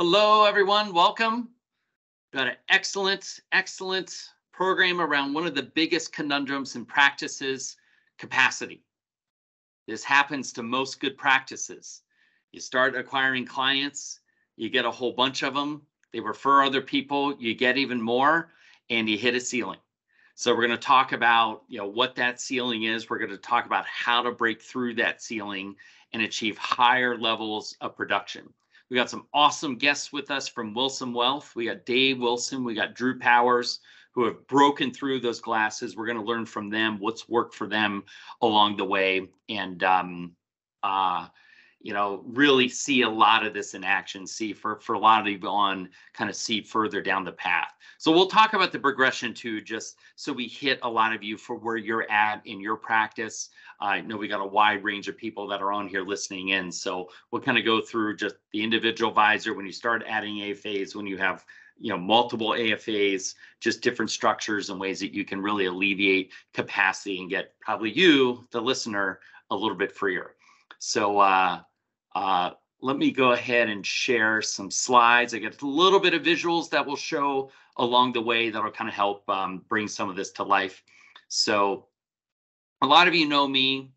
Hello, everyone. Welcome. Got an excellent program around one of the biggest conundrums in practices, capacity. This happens to most good practices. You start acquiring clients, you get a whole bunch of them, they refer other people, you get even more, and you hit a ceiling. So we're going to talk about, what that ceiling is. We're going to talk about how to break through that ceiling and achieve higher levels of production. We got some awesome guests with us from Wilson Wealth. We got Dave Wilson, we got Drew Powers, who have broken through those glasses. We're going to learn from them what's worked for them along the way, and really see a lot of this in action. See for a lot of you on kind of see further down the path. So we'll talk about the progression too, just so we hit a lot of you for where you're at in your practice. I know we got a wide range of people that are on here listening in. So we'll kind of go through just the individual advisor when you start adding AFAs, when you have multiple AFAs, just different structures and ways that you can really alleviate capacity and get probably you, the listener, a little bit freer. So let me go ahead and share some slides. I got a little bit of visuals that will show along the way that will kind of help bring some of this to life. So a lot of you know me.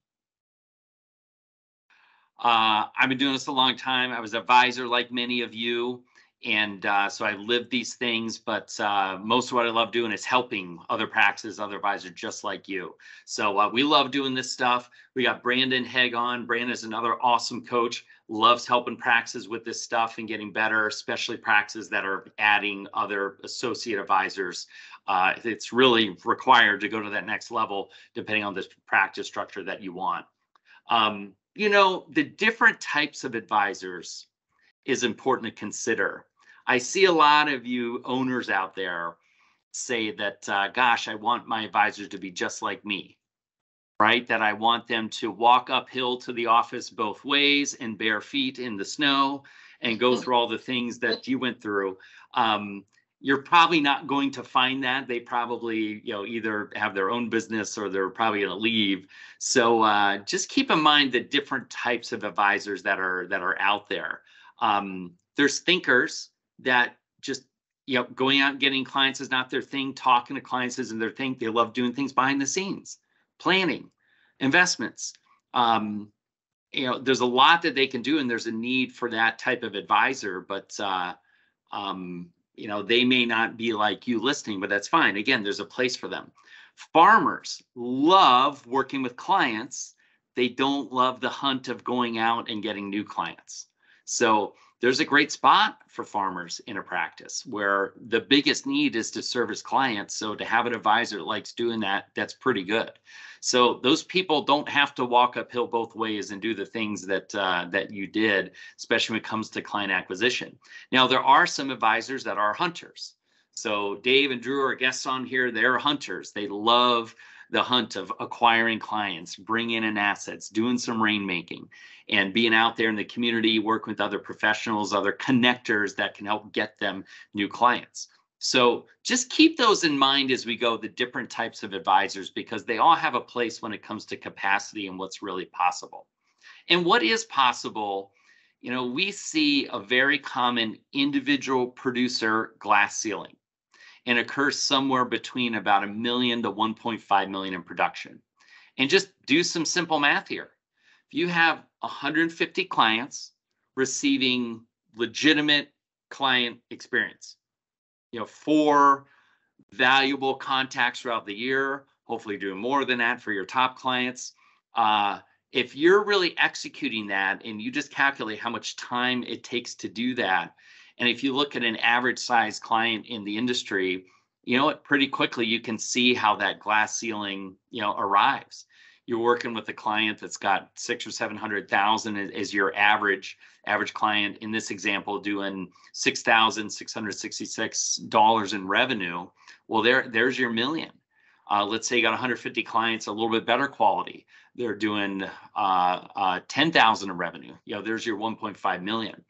I've been doing this a long time. I was an advisor like many of you. And so I lived these things, but most of what I love doing is helping other practices, other advisors just like you. So we love doing this stuff. We got Brandon Hegg on. Brandon is another awesome coach, loves helping practices with this stuff and getting better, especially practices that are adding other associate advisors. It's really required to go to that next level, depending on the practice structure that you want. The different types of advisors is important to consider. I see a lot of you owners out there say that, gosh, I want my advisors to be just like me, right? That I want them to walk uphill to the office both ways in bare feet in the snow and go through all the things that you went through. You're probably not going to find that. They probably, either have their own business or they're probably going to leave. So just keep in mind the different types of advisors that are out there. There's thinkers that just, going out and getting clients is not their thing. Talking to clients isn't their thing. They love doing things behind the scenes, planning, investments. There's a lot that they can do, and there's a need for that type of advisor, but, they may not be like you listening, but that's fine. Again, there's a place for them. Farmers love working with clients. They don't love the hunt of going out and getting new clients. So there's a great spot for farmers in a practice where the biggest need is to service clients. So to have an advisor that likes doing that, that's pretty good. So those people don't have to walk uphill both ways and do the things that you did, especially when it comes to client acquisition. Now, there are some advisors that are hunters. So Dave and Drew are guests on here. They're hunters. They love the hunt of acquiring clients, bringing in assets, doing some rainmaking, and being out there in the community, working with other professionals, other connectors that can help get them new clients. So just keep those in mind as we go, the different types of advisors, because they all have a place when it comes to capacity and what's really possible. And what is possible, we see a very common individual producer glass ceiling, and occurs somewhere between about $1 million to $1.5 million in production. And just do some simple math here. If you have 150 clients receiving legitimate client experience, 4 valuable contacts throughout the year, hopefully doing more than that for your top clients. If you're really executing that and you just calculate how much time it takes to do that, and if you look at an average size client in the industry, pretty quickly you can see how that glass ceiling, arrives. You're working with a client that's got 600,000 or 700,000 as your average client. In this example, doing $6,666 in revenue. Well, there's your million. Let's say you got 150 clients, a little bit better quality. They're doing 10,000 in revenue. There's your 1.5 million.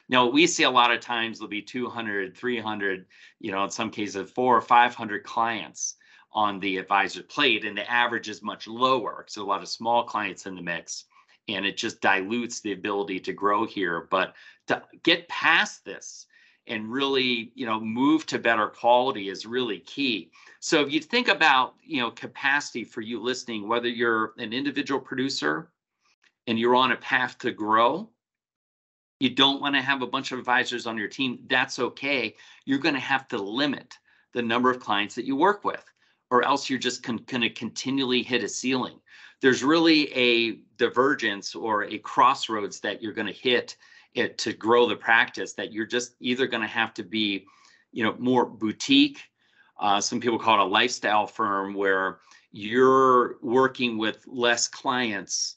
Now, we see a lot of times there'll be 200, 300, in some cases 400 or 500 clients on the advisor plate, and the average is much lower. So a lot of small clients in the mix. and it just dilutes the ability to grow here. But to get past this and really, move to better quality is really key. So if you think about, capacity for you listening, whether you're an individual producer and you're on a path to grow, you don't want to have a bunch of advisors on your team. That's okay. You're going to have to limit the number of clients that you work with, or else you're just going to continually hit a ceiling. There's really a divergence or a crossroads that you're going to hit it to grow the practice, that you're just either going to have to be, more boutique. Some people call it a lifestyle firm, where you're working with less clients,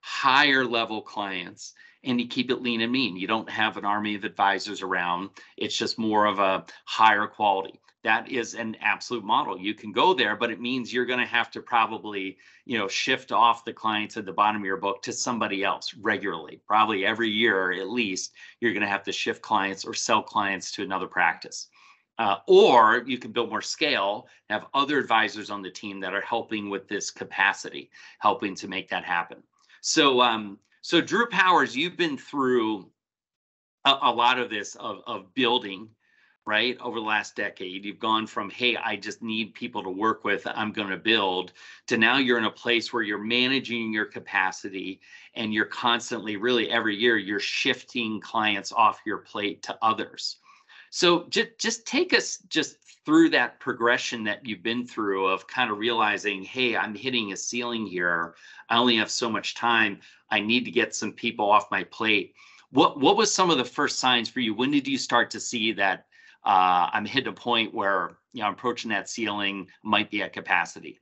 higher level clients, and you keep it lean and mean. You don't have an army of advisors around. It's just more of a higher quality. That is an absolute model. You can go there, but it means you're going to have to probably, shift off the clients at the bottom of your book to somebody else regularly. Probably every year, at least, you're going to have to shift clients or sell clients to another practice. Or you can build more scale, have other advisors on the team that are helping with this capacity, helping to make that happen. So Drew Powers, you've been through a lot of this of building, right, over the last decade. You've gone from, hey, I just need people to work with, I'm going to build, to now you're in a place where you're managing your capacity, and you're constantly, really every year, you're shifting clients off your plate to others. So just take us just through that progression that you've been through of kind of realizing, hey, I'm hitting a ceiling here. I only have so much time. I need to get some people off my plate. What was some of the first signs for you? When did you start to see that I'm hitting a point where I'm approaching that ceiling, might be at capacity?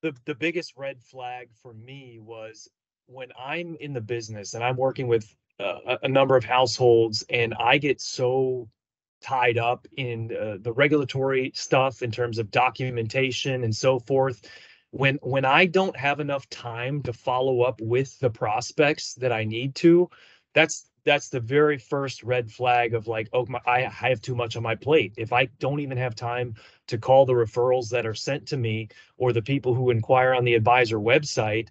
The biggest red flag for me was when I'm in the business and I'm working with a number of households, and I get so tied up in the regulatory stuff in terms of documentation and so forth. When I don't have enough time to follow up with the prospects that I need to, that's the very first red flag of like, oh, I have too much on my plate. If I don't even have time to call the referrals that are sent to me or the people who inquire on the advisor website,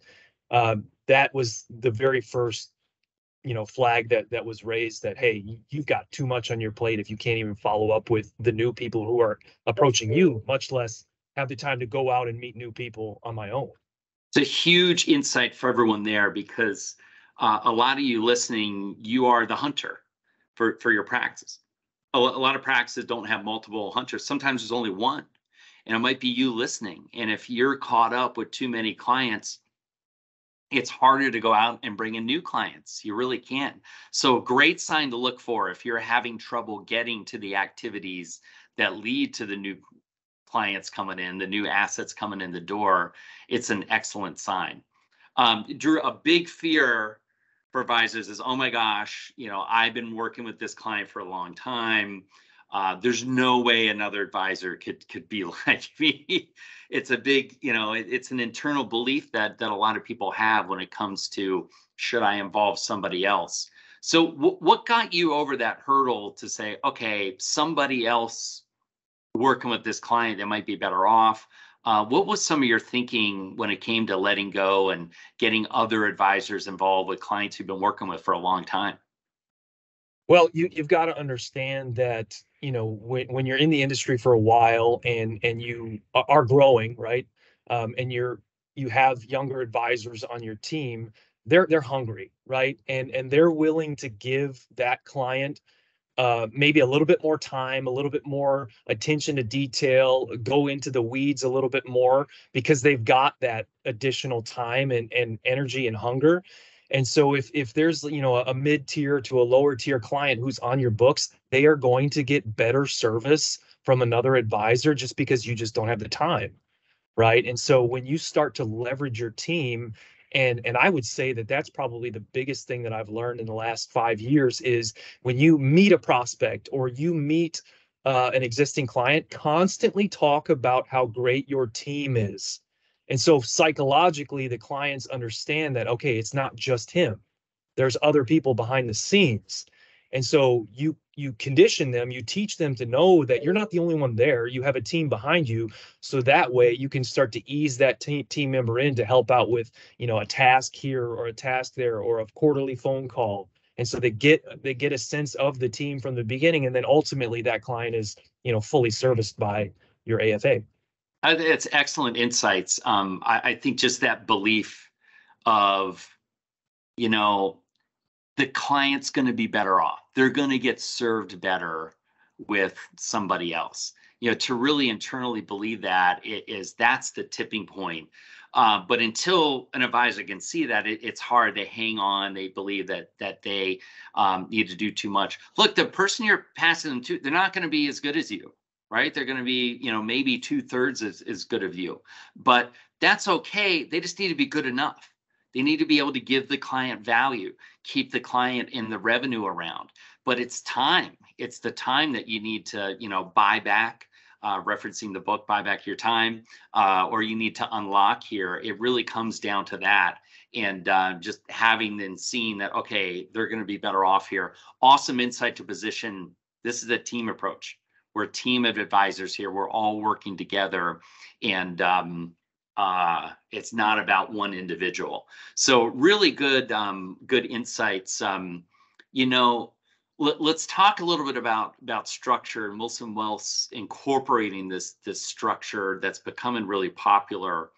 that was the very first flag that was raised, that, hey, you've got too much on your plate if you can't even follow up with the new people who are approaching you, much less have the time to go out and meet new people on my own. It's a huge insight for everyone there, because a lot of you listening, you are the hunter for your practice. A lot of practices don't have multiple hunters. Sometimes there's only one, and it might be you listening. And if you're caught up with too many clients, it's harder to go out and bring in new clients. You really can. So a great sign to look for if you're having trouble getting to the activities that lead to the new clients coming in, the new assets coming in the door, it's an excellent sign. Drew, a big fear for advisors is, oh my gosh, I've been working with this client for a long time. There's no way another advisor could be like me. It's a big, it's an internal belief that a lot of people have when it comes to, should I involve somebody else? So what got you over that hurdle to say, okay, somebody else working with this client that might be better off? What was some of your thinking when it came to letting go and getting other advisors involved with clients you've been working with for a long time? Well, you've got to understand that, when you're in the industry for a while and you are growing, right? And you have younger advisors on your team, they're hungry, right? And they're willing to give that client maybe a little bit more time, a little bit more attention to detail, go into the weeds a little bit more, because they've got that additional time and energy and hunger. And so if there's, a mid-tier to a lower tier client who's on your books, they are going to get better service from another advisor just because you just don't have the time. Right. And so when you start to leverage your team, and I would say that that's probably the biggest thing that I've learned in the last 5 years, is when you meet a prospect or you meet an existing client, constantly talk about how great your team is. And so psychologically, the clients understand that, okay, it's not just him. There's other people behind the scenes. And so you condition them, you teach them to know that you're not the only one there. You have a team behind you. So that way you can start to ease that team member in to help out with, a task here or a task there or a quarterly phone call. And so they get a sense of the team from the beginning. And then ultimately that client is, fully serviced by your AFA. It's excellent insights. I think just that belief of, you know, the client's going to be better off. They're going to get served better with somebody else. To really internally believe that that's the tipping point. But until an advisor can see that, it's hard. They hang on. They believe that they need to do too much. Look, the person you're passing them to, they're not going to be as good as you, right? They're going to be, maybe 2/3 as good of you. But that's okay. They just need to be good enough. They need to be able to give the client value, keep the client in the revenue around. But it's time. It's the time that you need to, buy back, referencing the book, Buy Back Your Time, or you need to unlock here. It really comes down to that. And just having and seeing that, okay, they're going to be better off here. Awesome insight to position. This is a team approach. We're a team of advisors here. We're all working together. And it's not about one individual. So really good, good insights. Let's talk a little bit about structure and Wilson Wealth's incorporating this structure that's becoming really popular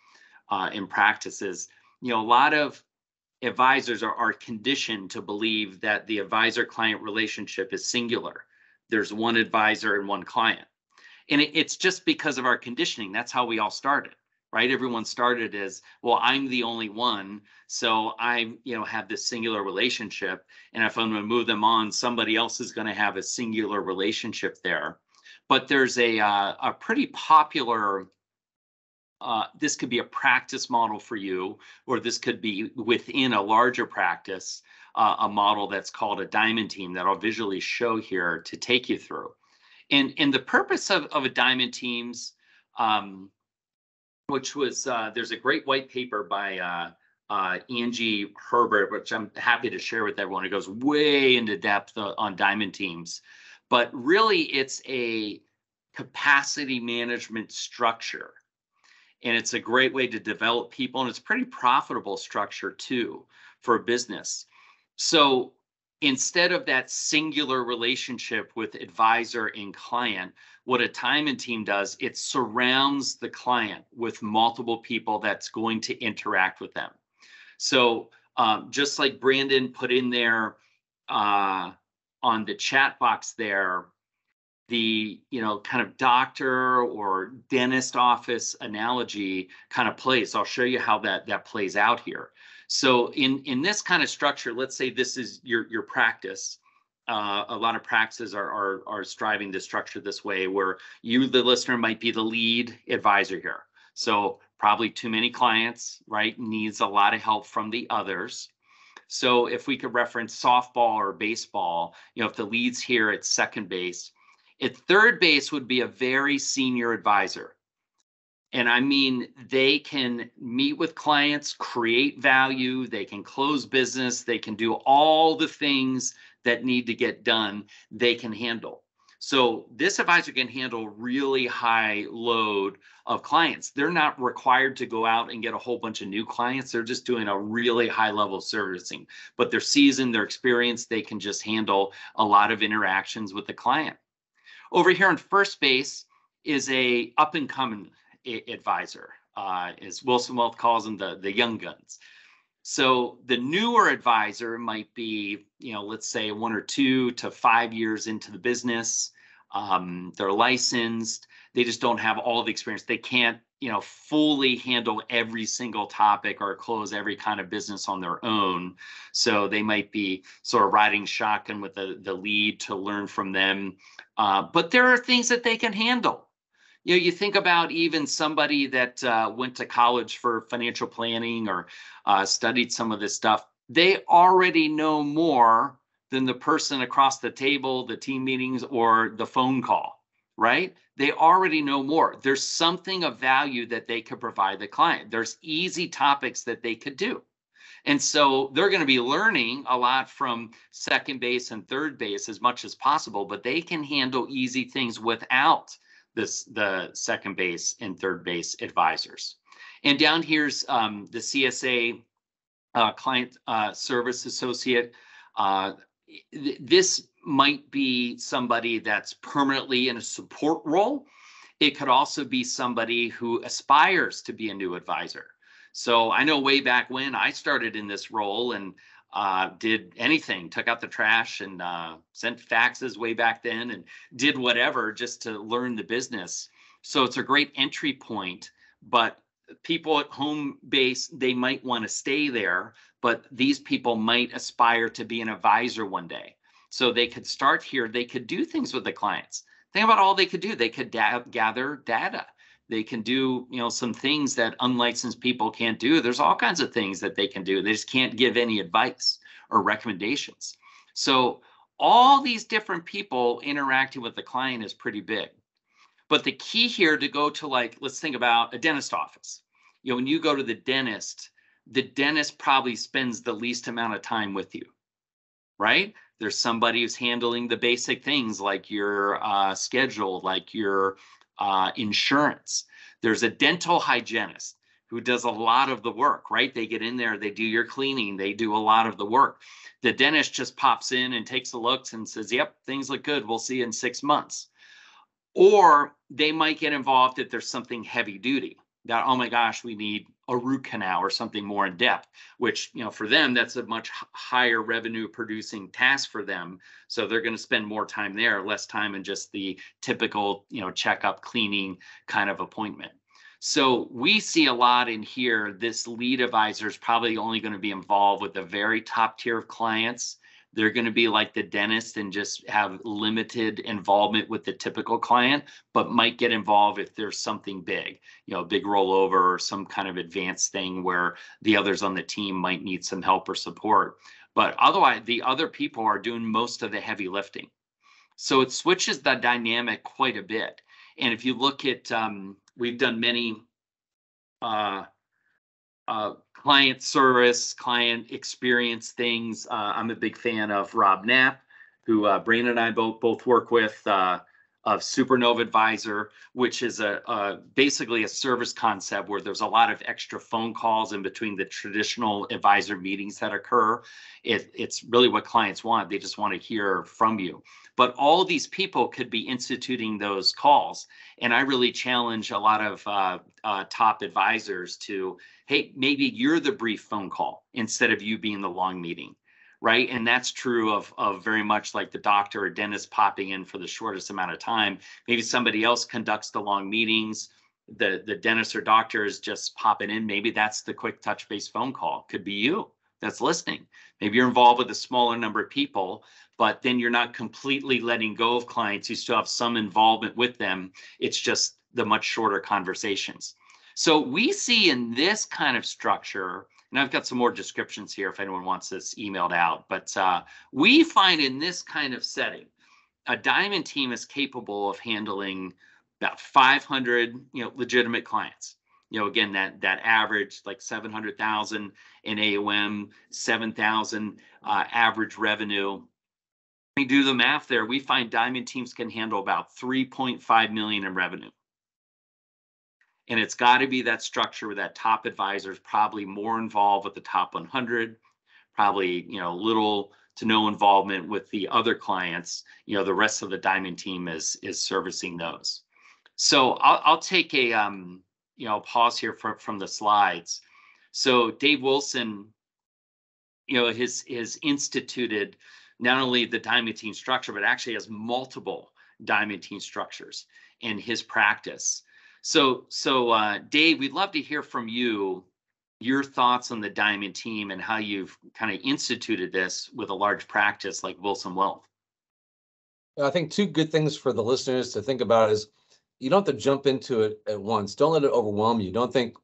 in practices. A lot of advisors are conditioned to believe that the advisor-client relationship is singular. There's one advisor and one client. And it's just because of our conditioning. That's how we all started. Right? Everyone started as, well, I'm the only one. So I, have this singular relationship. And if I'm going to move them on, somebody else is going to have a singular relationship there. But there's a pretty popular, this could be a practice model for you, or this could be within a larger practice, a model that's called a diamond team that I'll visually show here to take you through. And the purpose of a diamond teams, which was, there's a great white paper by Angie Herbert, which I'm happy to share with everyone. It goes way into depth on diamond teams, but really it's a capacity management structure. And it's a great way to develop people, and it's a pretty profitable structure too for a business. So instead of that singular relationship with advisor and client, what a time and team does, it surrounds the client with multiple people that's going to interact with them. So just like Brandon put in there on the chat box there, the kind of doctor or dentist office analogy kind of plays. I'll show you how that plays out here. So in this kind of structure, let's say this is your practice. A lot of practices are striving to structure this way, where you, the listener, might be the lead advisor here. So probably too many clients, right? Needs a lot of help from the others. So if we could reference softball or baseball, if the lead's here at second base, at third base would be a very senior advisor. And I mean, they can meet with clients, create value, they can close business, they can do all the things that need to get done, they can handle. So this advisor can handle really high load of clients. They're not required to go out and get a whole bunch of new clients. They're just doing a really high level of servicing, but they're seasoned, they're experienced, they can just handle a lot of interactions with the client. Over here on first base is a up and coming advisor, as Wilson Wealth calls them, the young guns. So the newer advisor might be, let's say 1 or 2 to 5 years into the business. They're licensed. They just don't have all the experience. They can't, fully handle every single topic or close every kind of business on their own. So they might be sort of riding shotgun with the lead to learn from them. But there are things that they can handle. You think about even somebody that went to college for financial planning or studied some of this stuff. They already know more than the person across the table, the team meetings, or the phone call, right? They already know more. There's something of value that they could provide the client. There's easy topics that they could do. And so they're going to be learning a lot from second base and third base as much as possible, but they can handle easy things without the second base and third base advisors. And down here's the CSA client service associate. This might be somebody that's permanently in a support role. It could also be somebody who aspires to be a new advisor. So I know way back when I started in this role and did anything, took out the trash and sent faxes way back then and did whatever just to learn the business. So it's a great entry point, but people at home base, they might want to stay there, but these people might aspire to be an advisor one day. So they could start here. They could do things with the clients. Think about all they could do. They could gather data. They can do, some things that unlicensed people can't do. There's all kinds of things that they can do. They just can't give any advice or recommendations. So all these different people interacting with the client is pretty big. But the key here to go to, like, let's think about a dentist office. When you go to the dentist probably spends the least amount of time with you, right? There's somebody who's handling the basic things like your schedule, like your insurance. There's a dental hygienist who does a lot of the work, right? They get in there, they do your cleaning, they do a lot of the work. The dentist just pops in and takes a look and says, yep, things look good. We'll see you in 6 months. Or they might get involved if there's something heavy duty that, oh my gosh, we need a root canal or something more in depth, which, for them, that's a much higher revenue producing task for them. So they're going to spend more time there, less time in just the typical, checkup, cleaning kind of appointment. So we see a lot in here. This lead advisor is probably only going to be involved with the very top tier of clients. They're going to be like the dentist and just have limited involvement with the typical client, but might get involved if there's something big, big rollover or some kind of advanced thing where the others on the team might need some help or support. But otherwise, the other people are doing most of the heavy lifting. So it switches the dynamic quite a bit. And if you look at, we've done many client service, client experience things. I'm a big fan of Rob Knapp, who Brandon and I both work with, of Supernova Advisor, which is basically a service concept where there's a lot of extra phone calls in between the traditional advisor meetings that occur. It's really what clients want. They just want to hear from you. But all these people could be instituting those calls. And I really challenge a lot of top advisors to, hey, maybe you're the brief phone call instead of you being the long meeting, right? And that's true of very much like the doctor or dentist popping in for the shortest amount of time. Maybe somebody else conducts the long meetings. The dentist or doctor is just popping in. Maybe that's the quick touch base phone call. Could be you that's listening. Maybe you're involved with a smaller number of people, but then you're not completely letting go of clients. You still have some involvement with them. It's just the much shorter conversations. So we see in this kind of structure, and I've got some more descriptions here if anyone wants this emailed out, but we find in this kind of setting, a diamond team is capable of handling about 500, legitimate clients. Again, that average like 700,000 in AUM, 7,000 average revenue. We do the math there. We find diamond teams can handle about 3.5 million in revenue. And it's got to be that structure where that top advisor is probably more involved with the top 100, probably, little to no involvement with the other clients. The rest of the diamond team is servicing those. So I'll take a, pause here from the slides. So Dave Wilson, has instituted not only the diamond team structure, but actually has multiple diamond team structures in his practice. So Dave, we'd love to hear from you, your thoughts on the diamond team and how you've kind of instituted this with a large practice like Wilson Wealth. I think two good things for the listeners to think about is you don't have to jump into it at once. Don't let it overwhelm you. Don't think,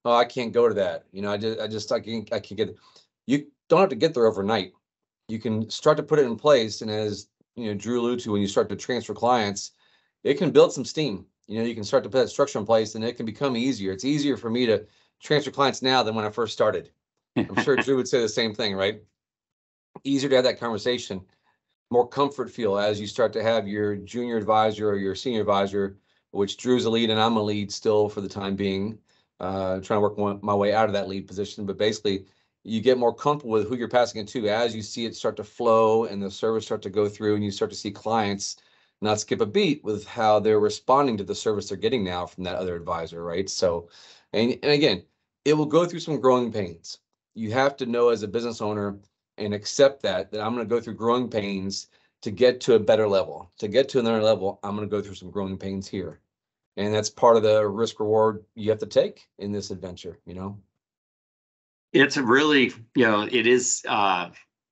oh, I can't go to that. I can't get it. You don't have to get there overnight. You can start to put it in place. And as Drew alluded to, when you start to transfer clients, it can build some steam. You can start to put that structure in place and it can become easier. It's easier for me to transfer clients now than when I first started. I'm sure Drew would say the same thing, right? Easier to have that conversation, more comfort feel as you start to have your junior advisor or your senior advisor, which Drew's a lead and I'm a lead still for the time being, trying to work my way out of that lead position. But basically, you get more comfortable with who you're passing it to as you see it start to flow and the service start to go through, and you start to see clients not skip a beat with how they're responding to the service they're getting now from that other advisor, right? So, and again, it will go through some growing pains. You have to know as a business owner and accept that I'm going to go through growing pains to get to a better level. To get to another level, I'm going to go through some growing pains here. And that's part of the risk reward you have to take in this adventure, you know? It's a really, it is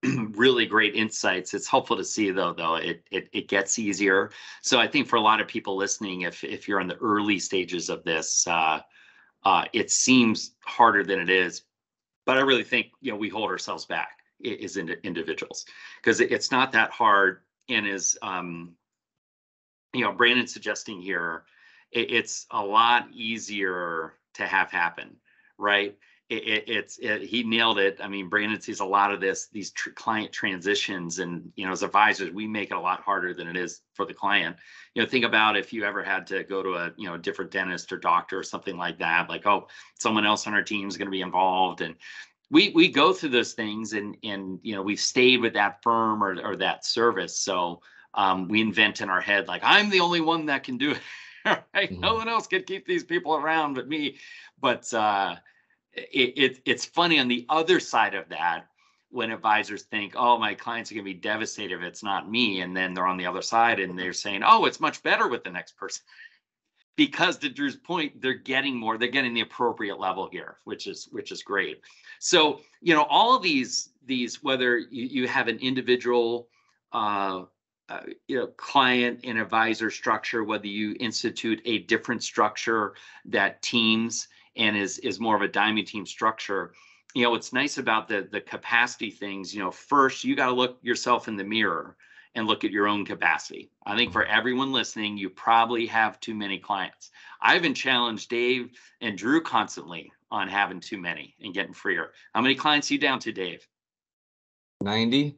really great insights. It's helpful to see though, it gets easier. So I think for a lot of people listening, if you're in the early stages of this, it seems harder than it is. But I really think, we hold ourselves back as individuals, because it's not that hard. And as Brandon's suggesting here, it's a lot easier to have happen, right? He nailed it. I mean, Brandon sees a lot of these client transitions, and as advisors, we make it a lot harder than it is for the client. Think about if you ever had to go to a different dentist or doctor or something like that, like, oh, someone else on our team is going to be involved, and we go through those things, and we've stayed with that firm or that service. So we invent in our head, like, I'm the only one that can do it. Right? No one else can keep these people around but me. But it's funny on the other side of that, when advisors think, oh, my clients are going to be devastated if it's not me. And then they're on the other side and they're saying, oh, it's much better with the next person. Because to Drew's point, they're getting the appropriate level here, which is great. So, all of these, whether you have an individual, client and advisor structure, whether you institute a different structure that teams and is more of a diamond team structure, what's nice about the capacity things, first you got to look yourself in the mirror and look at your own capacity. I think for everyone listening, you probably have too many clients. I even challenged Dave and Drew constantly on having too many and getting freer. How many clients are you down to, Dave? 90.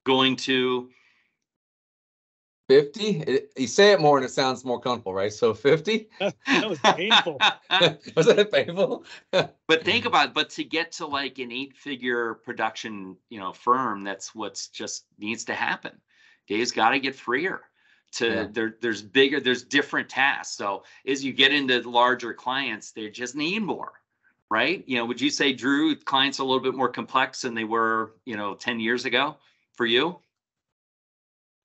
Going to 50. You say it more and it sounds more comfortable, right? So 50. That was painful. Was that painful? But think about it. But to get to like an 8-figure production, firm, that's what's just needs to happen. Dave's got to get freer. There's different tasks. So as you get into larger clients, they just need more, right? Would you say, Drew, clients are a little bit more complex than they were, 10 years ago for you?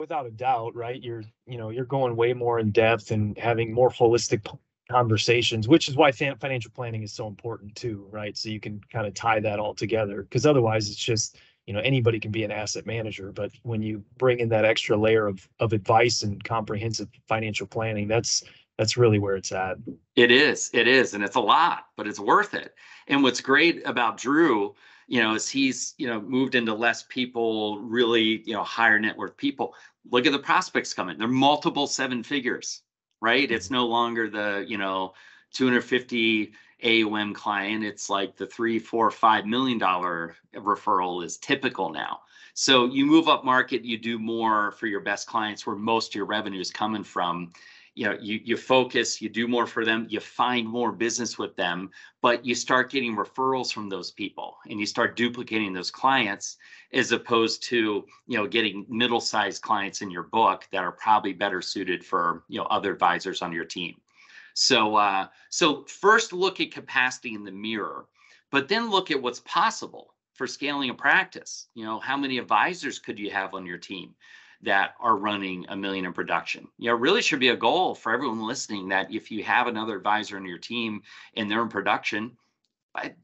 Without a doubt, right? You're going way more in depth and having more holistic conversations, which is why financial planning is so important too, right? So you can kind of tie that all together, because otherwise it's just, anybody can be an asset manager. But when you bring in that extra layer of advice and comprehensive financial planning, that's really where it's at. It is. And it's a lot, but it's worth it. And what's great about Drew, is he's, moved into less people, really, higher net worth people. Look at the prospects coming. They're multiple 7 figures, right? It's no longer the, 250 AUM client. It's like the $3, $4, $5 million referral is typical now. So you move up market, you do more for your best clients where most of your revenue is coming from. You focus, you do more for them, you find more business with them, but you start getting referrals from those people and you start duplicating those clients, as opposed to, getting middle-sized clients in your book that are probably better suited for, other advisors on your team. So first look at capacity in the mirror, but then look at what's possible for scaling a practice. How many advisors could you have on your team that are running $1 million in production? It really should be a goal for everyone listening that if you have another advisor on your team and they're in production,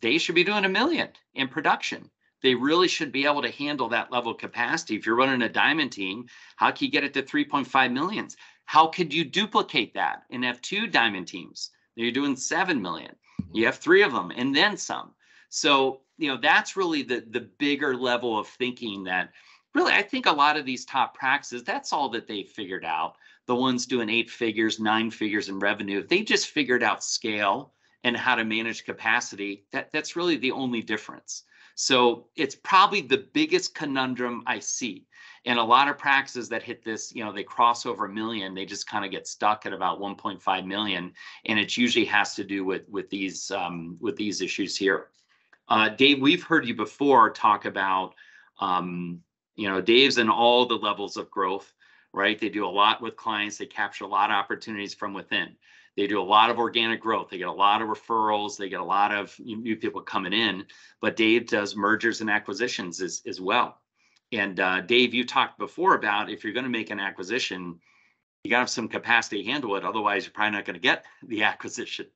they should be doing $1 million in production. They really should be able to handle that level of capacity. If you're running a diamond team, how can you get it to 3.5 millions? How could you duplicate that and have 2 diamond teams? You're doing 7 million. You have 3 of them and then some. So, that's really the bigger level of thinking that really, I think a lot of these top practices, that's all that they figured out. The ones doing 8 figures, 9 figures in revenue, they just figured out scale and how to manage capacity, that's really the only difference. So it's probably the biggest conundrum I see. And a lot of practices that hit this, they cross over 1 million, they just kind of get stuck at about 1.5 million. And it usually has to do with these issues here. Dave, we've heard you before talk about, Dave's in all the levels of growth, right? They do a lot with clients. They capture a lot of opportunities from within. They do a lot of organic growth. They get a lot of referrals. They get a lot of new people coming in. But Dave does mergers and acquisitions as well. And Dave, you talked before about if you're going to make an acquisition, you got to have some capacity to handle it. Otherwise, you're probably not going to get the acquisition.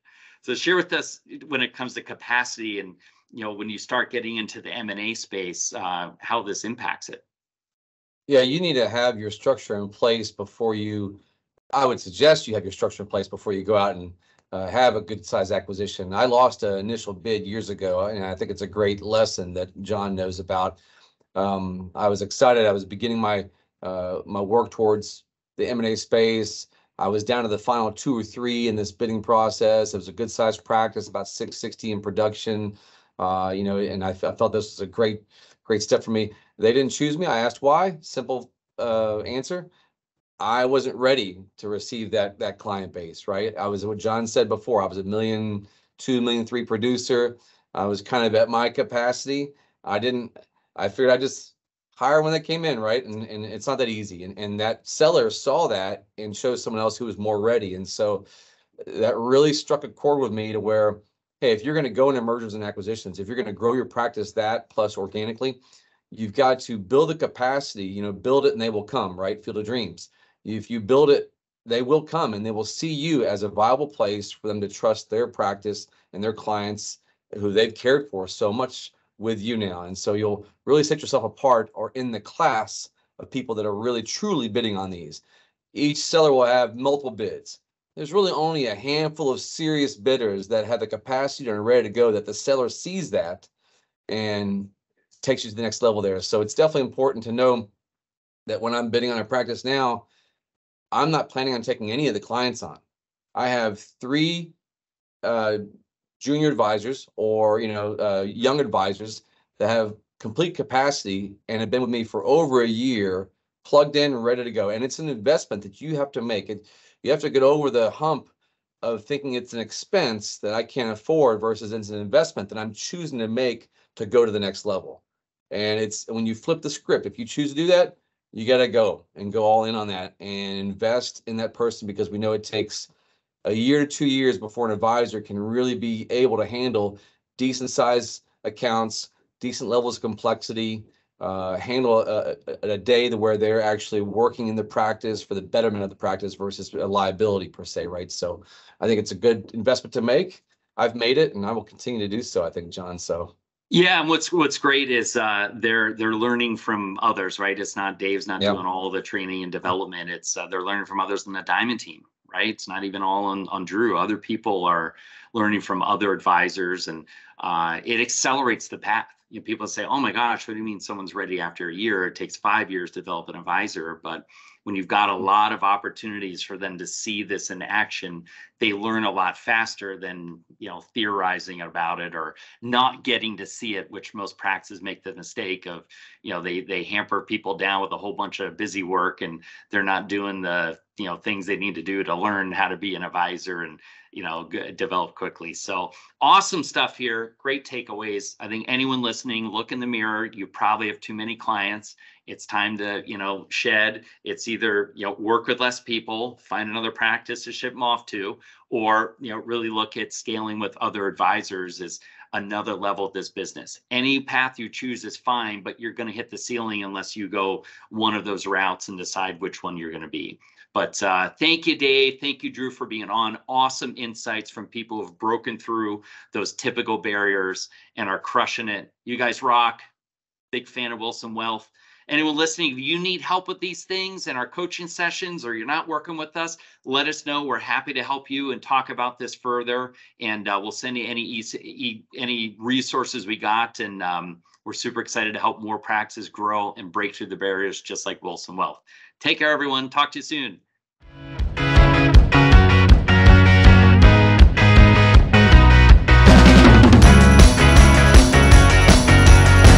So share with us when it comes to capacity and, when you start getting into the M&A space, how this impacts it. Yeah, you need to have your structure in place before I would suggest you have your structure in place before you go out and have a good size acquisition. I lost an initial bid years ago, and I think it's a great lesson that John knows about. I was excited. I was beginning my work towards the M&A space. I was down to the final 2 or 3 in this bidding process. It was a good sized practice, about 660 in production. And I felt this was a great step for me. They didn't choose me. I asked why. Simple answer. I wasn't ready to receive that client base, right? I was, what John said before, I was $1.2 million, $1.3 million producer. I was kind of at my capacity. I figured I'd just hire when they came in, right? And it's not that easy. And that seller saw that and chose someone else who was more ready. And so that really struck a chord with me to where, hey, if you're going to go into mergers and acquisitions, if you're going to grow your practice that plus organically, you've got to build the capacity, build it and they will come, right? Field of dreams. If you build it, they will come and they will see you as a viable place for them to trust their practice and their clients who they've cared for so much with you now. And so you'll really set yourself apart or in the class of people that are really truly bidding on these. Each seller will have multiple bids. There's really only a handful of serious bidders that have the capacity and are ready to go, that the seller sees that and takes you to the next level there. So it's definitely important to know that when I'm bidding on a practice now, I'm not planning on taking any of the clients on. I have 3 junior advisors or young advisors that have complete capacity and have been with me for over a year, plugged in, ready to go. And it's an investment that you have to make. You have to get over the hump of thinking it's an expense that I can't afford versus it's an investment that I'm choosing to make to go to the next level. And it's when you flip the script, if you choose to do that, you got to go all in on that and invest in that person, because we know it takes a year to 2 years before an advisor can really be able to handle decent size accounts, decent levels of complexity, handle a day where they're actually working in the practice for the betterment of the practice versus a liability per se, right? So I think it's a good investment to make. I've made it and I will continue to do so, I think, John. So yeah, and what's great is they're learning from others, right? It's not Dave's not doing all the training and development. It's they're learning from others in the Diamond team, right? It's not even all on Drew. Other people are learning from other advisors, and it accelerates the path. People say, "Oh my gosh, what do you mean someone's ready after a year? It takes 5 years to develop an advisor." But when you've got a lot of opportunities for them to see this in action, they learn a lot faster than theorizing about it or not getting to see it, which most practices make the mistake of. They hamper people down with a whole bunch of busy work, and they're not doing the things they need to do to learn how to be an advisor and develop quickly. So awesome stuff here. Great takeaways. I think anyone listening, look in the mirror. You probably have too many clients. It's time to shed. It's either work with less people, find another practice to ship them off to, or really look at scaling with other advisors as another level of this business. Any path you choose is fine, but you're going to hit the ceiling unless you go one of those routes and decide which one you're going to be. But thank you, Dave. Thank you, Drew, for being on. Awesome insights from people who've broken through those typical barriers and are crushing it. You guys rock. Big fan of Wilson Wealth. Anyone listening, if you need help with these things and our coaching sessions, or you're not working with us, let us know. We're happy to help you and talk about this further. And we'll send you any resources we got. And we're super excited to help more practices grow and break through the barriers, just like Wilson Wealth. Take care, everyone. Talk to you soon.